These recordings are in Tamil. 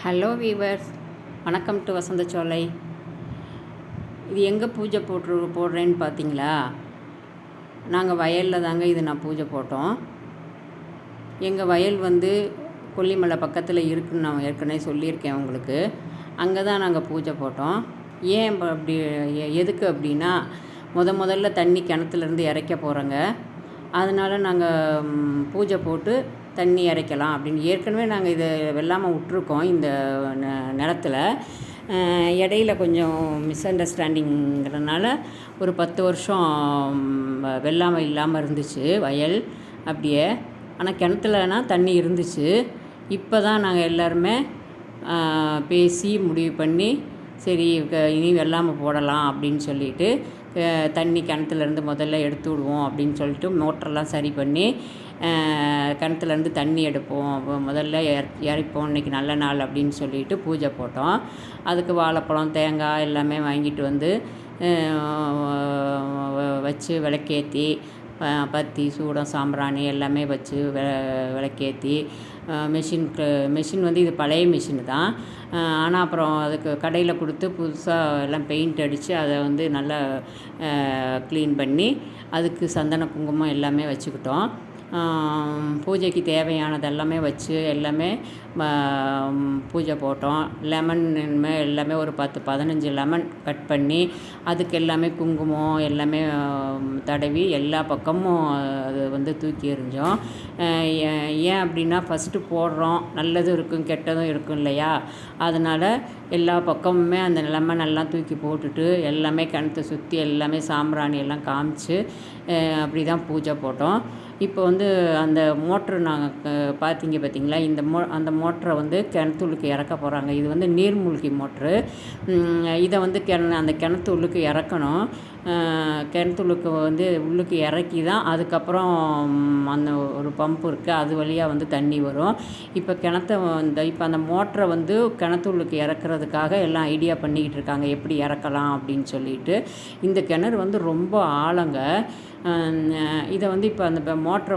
ஹலோ வீவர்ஸ், வணக்கம் டு வசந்த சோலை. இது எங்கே பூஜை போடுறேன்னு பார்த்தீங்களா? நாங்கள் வயலில் தாங்க இது நான் பூஜை போட்டோம். எங்கள் வயல் கொல்லிமலை பக்கத்தில் இருக்குதுன்னு நான் ஏற்கனவே சொல்லியிருக்கேன் உங்களுக்கு. அங்கே தான் நாங்கள் பூஜை போட்டோம். ஏன் அப்படி எதுக்கு அப்படின்னா, முதல்ல தண்ணி கிணத்துலேருந்து இறைக்க போகிறோங்க. அதனால் நாங்கள் பூஜை போட்டு தண்ணி இறைக்கலாம் அப்படின்னு ஏற்கனவே நாங்கள் இதை வெள்ளாமல் விட்ருக்கோம். இந்த நிலத்தில் இடையில கொஞ்சம் மிஸ் அண்டர்ஸ்டாண்டிங்கிறதுனால ஒரு 10 வருஷம் வெள்ளாமல் இல்லாமல் இருந்துச்சு வயல் அப்படியே. ஆனால் கிணத்துலனா தண்ணி இருந்துச்சு. இப்போ தான் நாங்கள் எல்லாருமே பேசி முடிவு பண்ணி சரி இனி வெள்ளாமல் போடலாம் அப்படின்னு சொல்லிட்டு தண்ணி கிணத்துலேருந்து முதல்ல எடுத்து விடுவோம் அப்படின்னு சொல்லிட்டு மோட்டரெல்லாம் சரி பண்ணி கிணத்துலேருந்து தண்ணி எடுப்போம், முதல்ல இறைப்போம், இன்றைக்கி நல்ல நாள் அப்படின்னு சொல்லிட்டு பூஜை போட்டோம். அதுக்கு வாழைப்பழம் தேங்காய் எல்லாமே வாங்கிட்டு வச்சு விளக்கேற்றி பத்தி சூடம் சாம்பிராணி எல்லாமே வச்சு விளக்கேற்றி மெஷின் இது பழைய மிஷின் தான். ஆனால் அப்புறம் அதுக்கு கடையில் கொடுத்து புதுசாக எல்லாம் பெயிண்ட் அடித்து அதை நல்லா க்ளீன் பண்ணி அதுக்கு சந்தன குங்குமம் எல்லாமே வச்சுக்கிட்டோம். பூஜைக்கு தேவையானது எல்லாமே வச்சு எல்லாமே பூஜை போட்டோம். லெமன் எல்லாமே ஒரு 10-15 லெமன் கட் பண்ணி அதுக்கு எல்லாமே குங்குமம் எல்லாமே தடவி எல்லா பக்கமும் அது தூக்கி எறிஞ்சோம். ஏன் அப்படின்னா ஃபஸ்ட்டு போடுறோம், நல்லதும் இருக்கும் கெட்டதும் இருக்கும் இல்லையா? அதனால் எல்லா பக்கமுமே அந்த லெமன் எல்லாம் தூக்கி போட்டுட்டு எல்லாமே கிணத்தை சுற்றி எல்லாமே சாம்பிராணி எல்லாம் காமிச்சு அப்படி தான் பூஜை போட்டோம். இப்போ அந்த மோட்ரு நாங்கள் பார்த்தீங்களா? அந்த மோட்டரை கிணத்துள்ளுக்கு இறக்க போகிறாங்க. இது நீர்மூழ்கி மோட்ரு. இதை அந்த கிணத்துள்ளுக்கு இறக்கணும். கிணத்துள்ளுக்கு உள்ளுக்கு இறக்கி தான் அதுக்கப்புறம் அந்த ஒரு பம்பு இருக்குது, அது வழியாக தண்ணி வரும். இப்போ இப்போ அந்த மோட்டரை கிணத்துள்ளுக்கு இறக்குறதுக்காக எல்லாம் ஐடியா பண்ணிக்கிட்டு இருக்காங்க, எப்படி இறக்கலாம் அப்படின்னு சொல்லிட்டு. இந்த கிணறு ரொம்ப ஆழங்க. இதை இப்போ அந்த மோட்டரை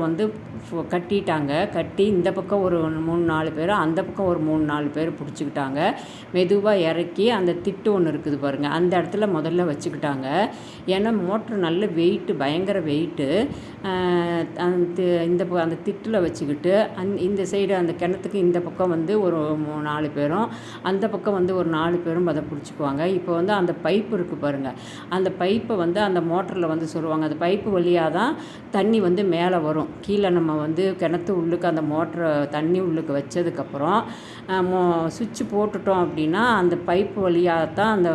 கட்டிட்டாங்க. கட்டி இந்த பக்கம் ஒரு 3-4 பேர், அந்த பக்கம் ஒரு 3-4 பேர் பிடிச்சிக்கிட்டாங்க. மெதுவாக இறக்கி அந்த திட்டு ஒன்று இருக்குது பாருங்கள், அந்த இடத்துல முதல்ல வச்சுக்கிட்டாங்க. ஏன்னா மோட்ரு நல்ல வெயிட்டு, பயங்கர வெயிட்டு. அந்த திட்டில் வச்சுக்கிட்டு இந்த சைடு அந்த கிணத்துக்கு இந்த பக்கம் ஒரு 4 பேரும், அந்த பக்கம் ஒரு 4 பேரும் அதை பிடிச்சிக்குவாங்க. இப்போ அந்த பைப்பு இருக்குது பாருங்கள், அந்த பைப்பை அந்த மோட்டரில் சொல்லுவாங்க. அந்த பைப்பு வழியாக தான் தண்ணி மேலே வரும். கீழே நம்ம கிணத்து உள்ளுக்கு அந்த மோட்டரை தண்ணி உள்ளுக்கு வச்சதுக்கப்புறம் சுவிட்சு போட்டுட்டோம் அப்படின்னா அந்த பைப்பு வழியாக தான் அந்த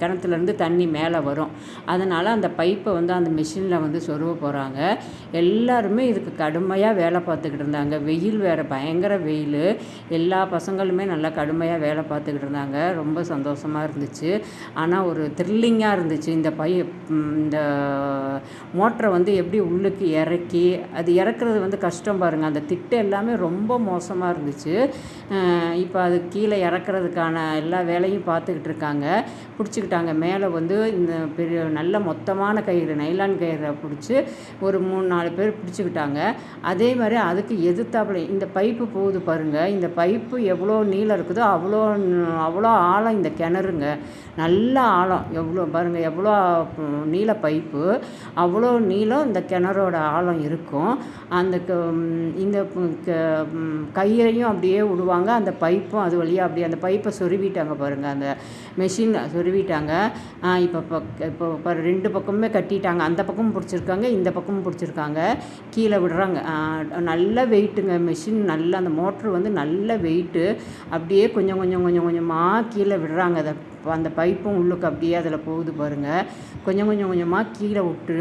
கிணத்துலேருந்து தண்ணி மேலே வரும். அதனால் அந்த பைப்பை அந்த மிஷினில் சொருவ போகிறாங்க. எல்லாருமே இதுக்கு கடுமையாக வேலை பார்த்துக்கிட்டு இருந்தாங்க. வெயில் வேறு, பயங்கர வெயில். எல்லா பசங்களுமே நல்லா கடுமையாக வேலை பார்த்துக்கிட்டு இருந்தாங்க. ரொம்ப சந்தோஷமாக இருந்துச்சு. ஆனால் ஒரு த்ரில்லிங்காக இருந்துச்சு. இந்த மோட்டரை எப்படி உள்ளுக்கு இறக்கி அது இறக்குறது கஷ்டம் பாருங்கள். அந்த திட்டு எல்லாமே ரொம்ப மோசமாக இருந்துச்சு. இப்போ அது கீழே இறக்குறதுக்கான எல்லா வேலையும் பார்த்துக்கிட்டு இருக்காங்க. பிடிச்சிக்கிட்டாங்க. மேலே இந்த பெரிய நல்ல மொத்தமான கயிறு, நைலான் கயிறை பிடிச்சி ஒரு 3-4 பேர் பிடிச்சிக்கிட்டாங்க. அதே மாதிரி அதுக்கு எதிர்த்தாப்புல இந்த பைப்பு போகுது பாருங்கள். இந்த பைப்பு எவ்வளோ நீளம் இருக்குதோ அவ்வளோ ஆழம் இந்த கிணறுங்க. நல்ல ஆழம், எவ்வளோ பாருங்கள், எவ்வளோ நீள பைப்பு, அவ்வளோ நீளம் இந்த கிணறோட ஆழம் இருக்கும். இந்த கயிறையும் அப்படியே விடுவாங்க, அந்த பைப்பும் அது வழியாக அப்படியே அந்த பைப்பை சொருவிட்டாங்க பாருங்கள். அந்த மெஷினில் சொருவிட்டாங்க. இப்போ 2 பக்கமுமே கட்டிட்டாங்க. அந்த பக்கமும் பிடிச்சிருக்காங்க, இந்த பக்கமும் பிடிச்சிருக்காங்க. கீழே விடுறாங்க. நல்ல வெயிட்டுங்க மெஷின். நல்ல அந்த மோட்ரு நல்ல வெயிட்டு. அப்படியே கொஞ்சம் கொஞ்சமாக கீழே விடுறாங்க. அந்த பைப்பும் உள்ளுக்கு அப்படியே அதில் போகுது பாருங்கள். கொஞ்சமாக கீழே விட்டு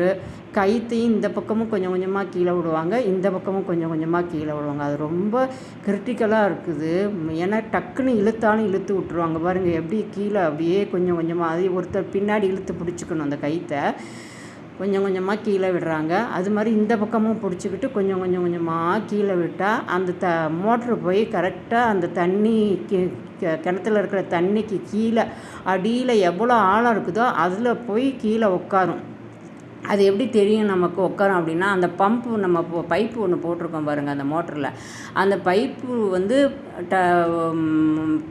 கைத்தையும் இந்த பக்கமும் கொஞ்சமாக கீழே விடுவாங்க, இந்த பக்கமும் கொஞ்சமாக கீழே விடுவாங்க. அது ரொம்ப கிரிட்டிக்கலாக இருக்குது. ஏன்னா டக்குன்னு இழுத்தாலும் இழுத்து விட்டுருவாங்க பாருங்கள். எப்படி கீழே அப்படியே கொஞ்சமாக அது ஒருத்தர் பின்னாடி இழுத்து பிடிச்சிக்கணும் அந்த கைத்தை. கொஞ்சமாக கீழே விடுறாங்க. அது மாதிரி இந்த பக்கமும் பிடிச்சிக்கிட்டு கொஞ்சமாக கீழே விட்டால் அந்த மோட்ரு போய் கரெக்டாக அந்த தண்ணி கிணத்துல இருக்கிற தண்ணிக்கு கீழே அடியில் எவ்வளோ ஆழம் இருக்குதோ அதில் போய் கீழே உட்காரும். அது எப்படி தெரியும் நமக்கு உட்காரும் அப்படின்னா, அந்த பம்பு நம்ம பைப்பு ஒன்று போட்டிருக்கோம் பாருங்கள் அந்த மோட்டரில். அந்த பைப்பு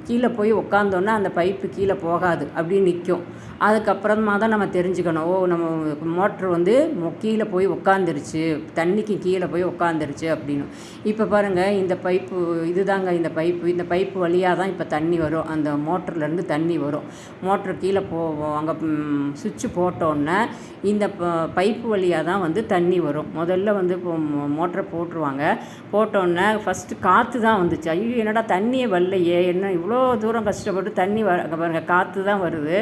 கீழே போய் உக்காந்தோன்னா அந்த பைப்பு கீழே போகாது அப்படி நிற்கும். அதுக்கப்புறமா தான் நம்ம தெரிஞ்சுக்கணும், நம்ம மோட்ரு வந்து கீழே போய் உக்காந்துருச்சு, தண்ணிக்கு கீழே போய் உக்காந்துருச்சு அப்படின்னு. இப்போ பாருங்கள், இந்த பைப்பு இதுதாங்க இந்த பைப்பு வழியாக தான் இப்போ தண்ணி வரும், அந்த மோட்டர்லேருந்து தண்ணி வரும். மோட்ரு கீழே அங்கே சுவிட்சு போட்டோன்னே இந்த பைப்பு வழியாக தான் வந்து தண்ணி வரும். முதல்ல வந்து இப்போ மோட்டரை போட்டுருவாங்க. போட்டோன்னே ஃபஸ்ட்டு காற்று தான் வந்துச்சு. ஐயோ என்னடா தண்ணியே வரலையே, என்ன இவ்வளோ தூரம் கஷ்டப்பட்டு தண்ணி பாருங்கள், காற்று தான் வருது.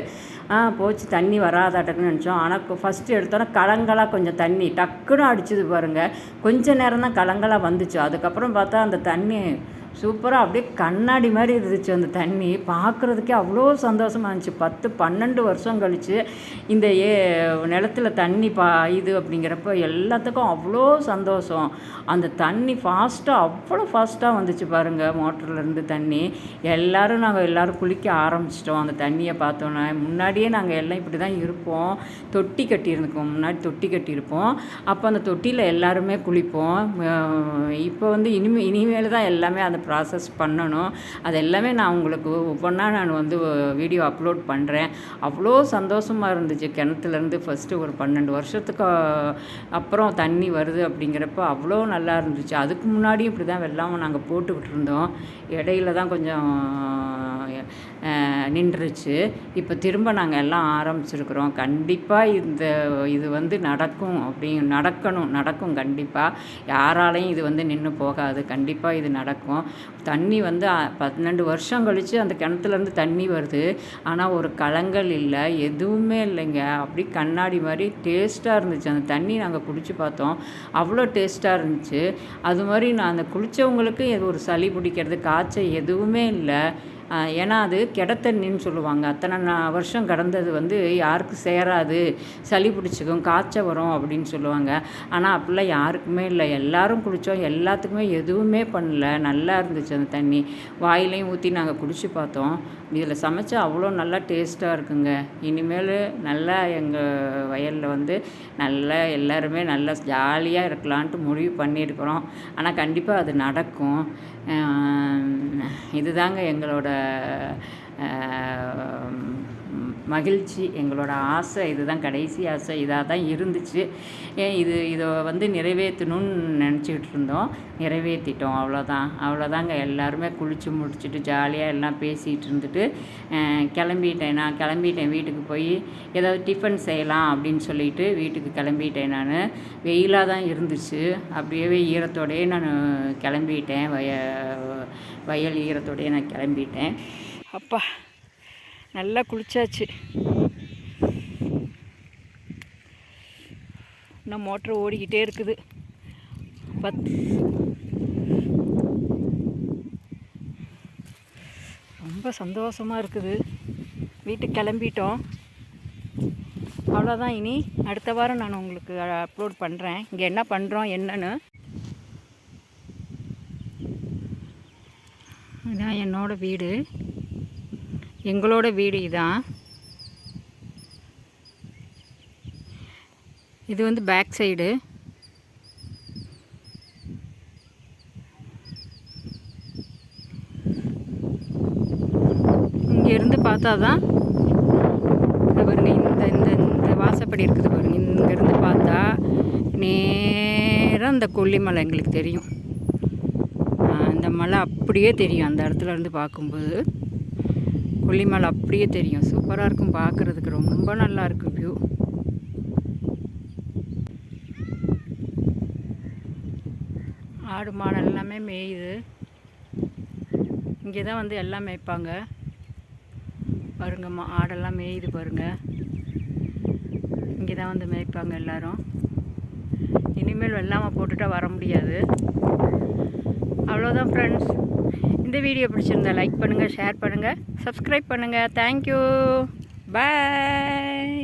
போச்சு தண்ணி வராதாட்டக்குன்னு நினச்சோம். ஆனால் ஃபஸ்ட்டு எடுத்தோன்னா கலங்களாக கொஞ்சம் தண்ணி டக்குன்னு அடிச்சுது பாருங்கள். கொஞ்சம் நேரம் தான் கலங்களாக வந்துச்சு. அதுக்கப்புறம் பார்த்தா அந்த தண்ணி சூப்பராக அப்படியே கண்ணாடி மாதிரி இருந்துச்சு. அந்த தண்ணி பார்க்குறதுக்கே அவ்வளோ சந்தோஷமாக இருந்துச்சு. 10-12 வருஷம் கழித்து இந்த நிலத்தில் தண்ணி இது அப்படிங்கிறப்ப எல்லாத்துக்கும் அவ்வளோ சந்தோஷம். அந்த தண்ணி அவ்வளோ ஃபாஸ்ட்டாக வந்துச்சு பாருங்கள். மோட்டர்லேருந்து தண்ணி நாங்கள் எல்லோரும் குளிக்க ஆரம்பிச்சிட்டோம் அந்த தண்ணியை பார்த்தோன்னே. முன்னாடியே நாங்கள் எல்லாம் இப்படி தான் இருப்போம், தொட்டி கட்டியிருந்துக்கோம், முன்னாடி தொட்டி கட்டியிருப்போம். அப்போ அந்த தொட்டியில் எல்லாருமே குளிப்போம். இப்போ வந்து இனிமேல் தான் எல்லாமே அந்த ப்ராசஸ் பண்ணணும். அது எல்லாமே நான் உங்களுக்கு ஒவ்வொன்றா நான் வந்து வீடியோ அப்லோட் பண்ணுறேன். அவ்வளோ சந்தோஷமாக இருந்துச்சு. கிணத்துலேருந்து ஃபஸ்ட்டு ஒரு 12 வருஷத்துக்கு அப்புறம் தண்ணி வருது அப்படிங்கிறப்ப அவ்வளோ நல்லா இருந்துச்சு. அதுக்கு முன்னாடியும் இப்படி தான் வெள்ளாமல் நாங்கள் போட்டுக்கிட்டு இருந்தோம். இடையில தான் கொஞ்சம் நின்றுச்சு. இப்போ திரும்ப நாங்கள் எல்லாம் ஆரம்பிச்சிருக்கிறோம். கண்டிப்பாக இது வந்து நடக்கும் கண்டிப்பாக. யாராலையும் இது வந்து நின்று போகாது. கண்டிப்பாக இது நடக்கும். தண்ணி வந்து 12 வருஷம் கழித்து அந்த கிணத்துலேருந்து தண்ணி வருது. ஆனால் ஒரு கலங்கள் இல்லை, எதுவுமே இல்லைங்க. அப்படி கண்ணாடி மாதிரி டேஸ்ட்டாக இருந்துச்சு. அந்த தண்ணி நாங்கள் குடித்து பார்த்தோம், அவ்வளோ டேஸ்ட்டாக இருந்துச்சு. அது மாதிரி நான் அந்த குளித்தவங்களுக்கு ஒரு சளி பிடிக்கிறது, காய்ச்சல் எதுவுமே இல்லை. ஏன்னா அது தண்ணின்னு சொல்லுவாங்க. அத்தனை வருஷம் கடந்தது வந்து யாருக்கும் சேராது, சளி பிடிச்சிக்கும், காய்ச்சல் வரும் அப்படின்னு சொல்லுவாங்க. ஆனால் அப்படிலாம் யாருக்குமே இல்லை. எல்லோரும் குடித்தோம், எல்லாத்துக்குமே எதுவுமே பண்ணல. நல்லா இருந்துச்சு அந்த தண்ணி. வாயிலையும் ஊற்றி நாங்கள் குடித்து பார்த்தோம். இதில் சமைச்சா அவ்வளோ நல்லா டேஸ்ட்டாக இருக்குங்க. இனிமேல் நல்லா எங்கள் வயலில் வந்து நல்லா எல்லாருமே நல்லா ஜாலியாக இருக்கலான்ட்டு முடிவு பண்ணியிருக்கிறோம். ஆனால் கண்டிப்பாக அது நடக்கும். இதுதாங்க எங்களோட மகிழ்ச்சி, எங்களோட ஆசை. இதுதான் கடைசி ஆசை, இதாக தான் இருந்துச்சு. இதை வந்து நிறைவேற்றணும்னு நினச்சிக்கிட்டு இருந்தோம், நிறைவேற்றிட்டோம். அவ்வளோதாங்க. எல்லாருமே குளித்து முடிச்சுட்டு ஜாலியாக எல்லாம் பேசிகிட்டு இருந்துட்டு நான் கிளம்பிட்டேன் வீட்டுக்கு. போய் ஏதாவது டிஃபன் செய்யலாம் அப்படின்னு சொல்லிட்டு வீட்டுக்கு கிளம்பிட்டேன். நான் வெயிலாக தான் இருந்துச்சு. அப்படியே ஈரத்தோடையே நான் கிளம்பிட்டேன். வயல் ஈரத்தோடையே நான் கிளம்பிட்டேன். அப்பா நல்லா குளிச்சாச்சு. இன்னும் மோட்ரு ஓடிக்கிட்டே இருக்குது. ரொம்ப சந்தோஷமாக இருக்குது. வீட்டுக்கு கிளம்பிட்டோம். அவ்வளோதான். இனி அடுத்த வாரம் நான் உங்களுக்கு அப்லோட் பண்ணுறேன், இங்கே என்ன பண்ணுறோம் என்னன்னு. இதான் என்னோடய வீடு, எங்களோட வீடு இதான். இது வந்து பேக் சைடு. இங்கேருந்து பார்த்தா தான் இந்த பாருங்க, இந்த வாசப்படி இருக்குது பாருங்க. இங்கேருந்து பார்த்தா நேராக இந்த கொல்லிமலை எங்களுக்கு தெரியும். இந்த மலை அப்படியே தெரியும். அந்த இடத்துல இருந்து பார்க்கும்போது கொல்லிமலை அப்படியே தெரியும். சூப்பராக இருக்கும் பார்க்குறதுக்கு, ரொம்ப நல்லா இருக்கும் வியூ. ஆடு மாடு எல்லாமே மேயுது. இங்கே தான் வந்து எல்லாம் மேய்ப்பாங்க பாருங்கம்மா. ஆடெல்லாம் மேயுது பாருங்கள். இங்கே தான் வந்து மேய்ப்பாங்க எல்லோரும். இனிமேல் வெள்ளாமல் போட்டுட்டா வர முடியாது. அவ்வளோதான் ஃப்ரெண்ட்ஸ். இந்த வீடியோ பிடிச்சிருந்தா லைக் பண்ணுங்கள், ஷேர் பண்ணுங்கள், சப்ஸ்கிரைப் பண்ணுங்கள். தேங்க்யூ, பாய்.